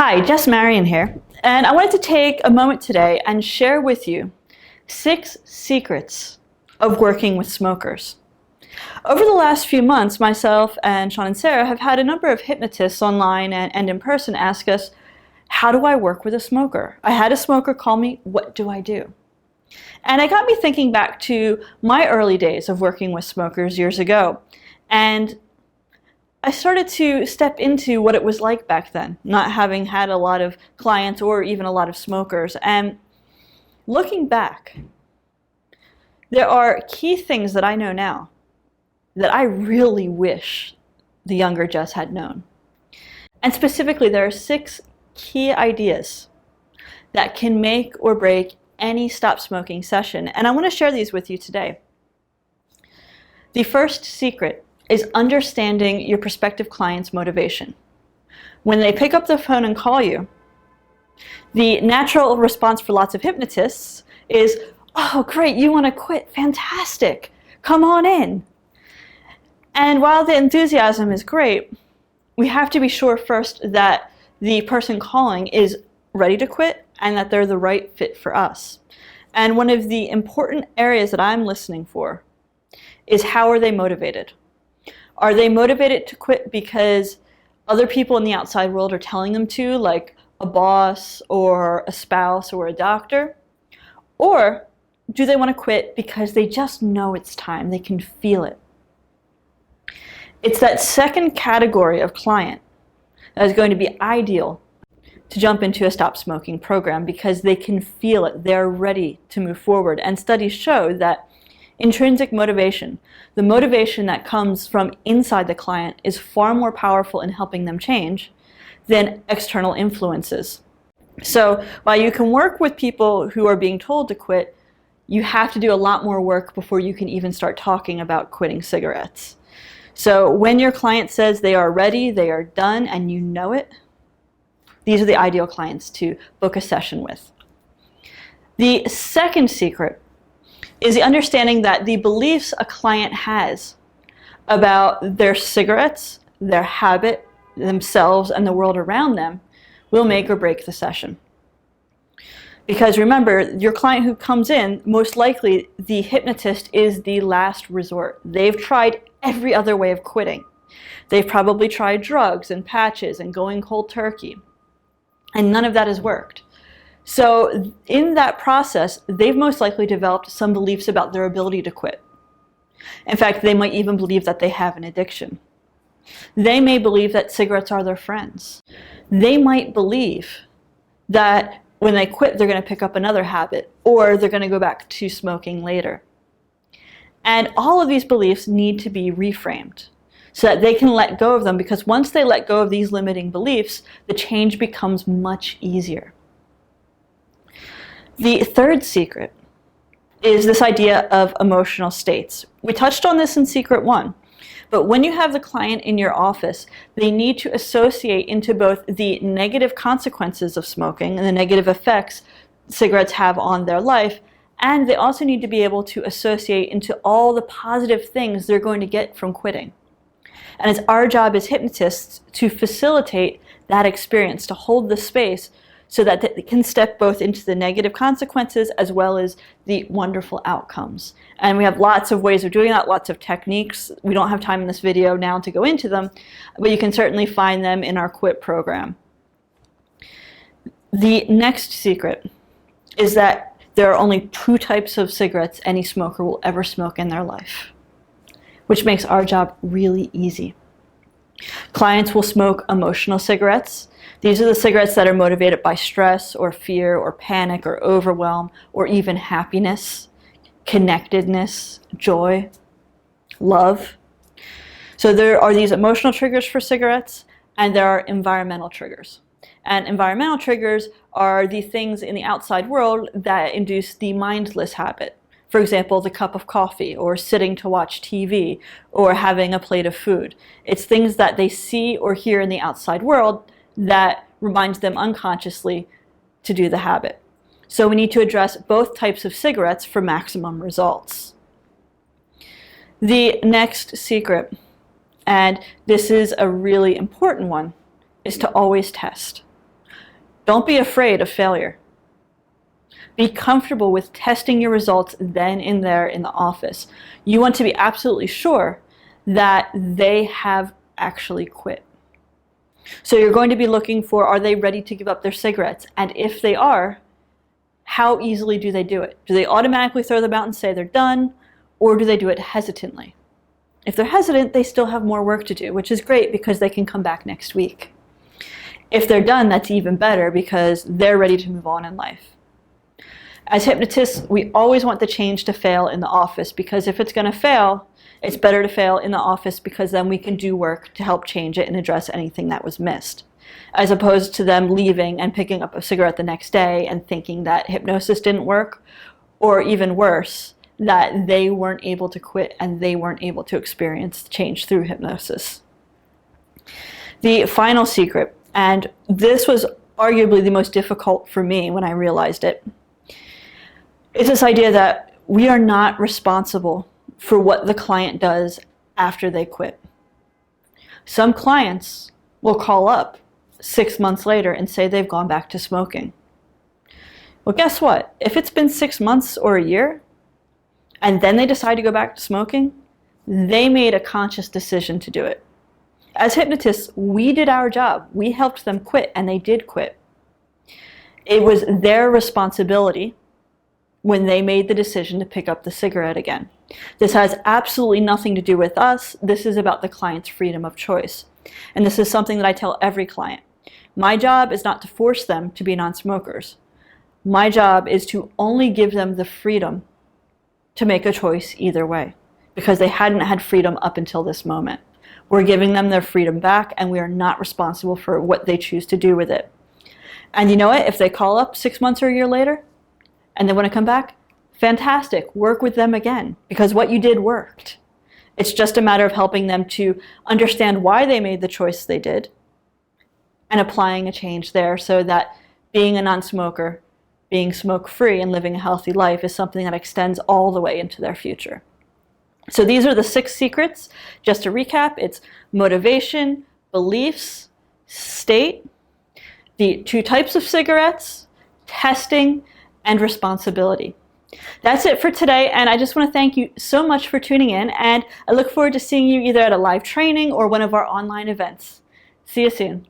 Hi, Jess Marion here, and I wanted to take a moment today and share with you 6 secrets of working with smokers. Over the last few months, myself and Sean and Sarah have had a number of hypnotists online and in person ask us, how do I work with a smoker? I had a smoker call me, what do I do? And it got me thinking back to my early days of working with smokers years ago. And I started to step into what it was like back then, not having had a lot of clients or even a lot of smokers. And looking back, there are key things that I know now that I really wish the younger Jess had known. And specifically, there are 6 key ideas that can make or break any stop smoking session. And I want to share these with you today. The first secret is understanding your prospective client's motivation. When they pick up the phone and call you, the natural response for lots of hypnotists is, oh great, you want to quit, fantastic, come on in. And while the enthusiasm is great, we have to be sure first that the person calling is ready to quit and that they're the right fit for us. And one of the important areas that I'm listening for is, how are they motivated? Are they motivated to quit because other people in the outside world are telling them to, like a boss or a spouse or a doctor? Or do they want to quit because they just know it's time, they can feel it? It's that second category of client that is going to be ideal to jump into a stop smoking program because they can feel it, they're ready to move forward. And studies show that intrinsic motivation, the motivation that comes from inside the client, is far more powerful in helping them change than external influences. So while you can work with people who are being told to quit, you have to do a lot more work before you can even start talking about quitting cigarettes. So when your client says they are ready, they are done, and you know it, these are the ideal clients to book a session with. The second secret is the understanding that the beliefs a client has about their cigarettes, their habit, themselves, and the world around them will make or break the session. Because remember, your client who comes in, most likely the hypnotist is the last resort. They've tried every other way of quitting. They've probably tried drugs and patches and going cold turkey, and none of that has worked. So in that process, they've most likely developed some beliefs about their ability to quit. In fact, they might even believe that they have an addiction. They may believe that cigarettes are their friends. They might believe that when they quit, they're going to pick up another habit, or they're going to go back to smoking later. And all of these beliefs need to be reframed so that they can let go of them, because once they let go of these limiting beliefs, the change becomes much easier. The third secret is this idea of emotional states. We touched on this in secret 1, but when you have the client in your office, they need to associate into both the negative consequences of smoking and the negative effects cigarettes have on their life, and they also need to be able to associate into all the positive things they're going to get from quitting. And it's our job as hypnotists to facilitate that experience, to hold the space so that they can step both into the negative consequences as well as the wonderful outcomes. And we have lots of ways of doing that, lots of techniques. We don't have time in this video now to go into them, but you can certainly find them in our Quit program. The next secret is that there are only 2 types of cigarettes any smoker will ever smoke in their life, which makes our job really easy. Clients will smoke emotional cigarettes. These are the cigarettes that are motivated by stress or fear or panic or overwhelm or even happiness, connectedness, joy, love. So there are these emotional triggers for cigarettes, and there are environmental triggers. And environmental triggers are the things in the outside world that induce the mindless habit. For example, the cup of coffee, or sitting to watch TV, or having a plate of food. It's things that they see or hear in the outside world that reminds them unconsciously to do the habit. So we need to address both types of cigarettes for maximum results. The next secret, and this is a really important one, is to always test. Don't be afraid of failure. Be comfortable with testing your results then and there in the office. You want to be absolutely sure that they have actually quit. So you're going to be looking for, are they ready to give up their cigarettes? And if they are, how easily do they do it? Do they automatically throw them out and say they're done, or do they do it hesitantly? If they're hesitant, they still have more work to do, which is great because they can come back next week. If they're done, that's even better because they're ready to move on in life. As hypnotists, we always want the change to fail in the office, because if it's going to fail, it's better to fail in the office, because then we can do work to help change it and address anything that was missed, as opposed to them leaving and picking up a cigarette the next day and thinking that hypnosis didn't work, or even worse, that they weren't able to quit and they weren't able to experience change through hypnosis. The final secret, and this was arguably the most difficult for me when I realized it, is this idea that we are not responsible for what the client does after they quit. Some clients will call up 6 months later and say they've gone back to smoking. Well, guess what? If it's been 6 months or a year, and then they decide to go back to smoking, they made a conscious decision to do it. As hypnotists, we did our job. We helped them quit, and they did quit. It was their responsibility when they made the decision to pick up the cigarette again. This has absolutely nothing to do with us. This is about the client's freedom of choice. And this is something that I tell every client. My job is not to force them to be non-smokers. My job is to only give them the freedom to make a choice either way, because they hadn't had freedom up until this moment. We're giving them their freedom back, and we are not responsible for what they choose to do with it. And you know what? If they call up 6 months or a year later, and they want to come back, fantastic, work with them again, because what you did worked. It's just a matter of helping them to understand why they made the choice they did and applying a change there, so that being a non-smoker, being smoke-free and living a healthy life is something that extends all the way into their future. So these are the 6 secrets. Just to recap, it's motivation, beliefs, state, the 2 types of cigarettes, testing, and responsibility. That's it for today, and I just want to thank you so much for tuning in, and I look forward to seeing you either at a live training or one of our online events. See you soon.